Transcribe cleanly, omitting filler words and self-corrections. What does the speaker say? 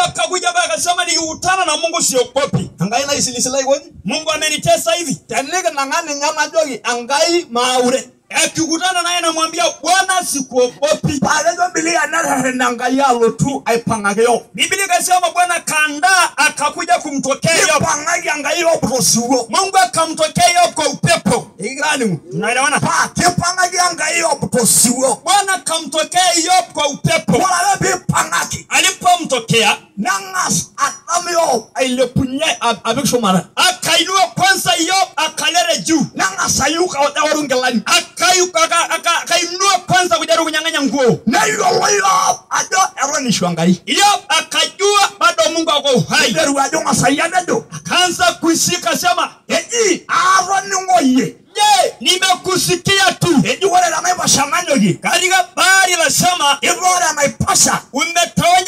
akakuja akasema nikikutana na Mungu siogopi. Angai na isilisila ikoje? Mungu amenitesa hivi. Tanilika nangani nyama jogi angai maure. Akikutana naye anamwambia Bwana sikuogopi. Pale ndo Biblia na angai yalo tu aipangageo. Biblia ikasema Bwana kaandaa akakuja kumtokea Yobu. Pangagi angai Yobu tosuo. Mungu akamtokea Yobu kwa upepo. Igirani. Unaelewana? Pa kipangagi angai Yobu tosuo. Bwana akamtokea Yobu kwa upepo. Wala be pangaki. Alipomtokea nangas atamyo ailepunye abikshomara. Akainua kwanza Yobu akalere juu. Nangas ayuka odawarungelani. Akainua kwanza kujaribu kunyang'anya nguo. Na Yobu ajo eroni shwangai. Yobu akajua bado Mungu ako uhai. Nderu ajo ngasayana do. Akaanza kushika sema, "Eji aroni ngoye." Je, nimekusikia tu. Eji wale na maipa shamanyogi. Katika bahari la Shama, Ivo wale na maipasha. umetawanya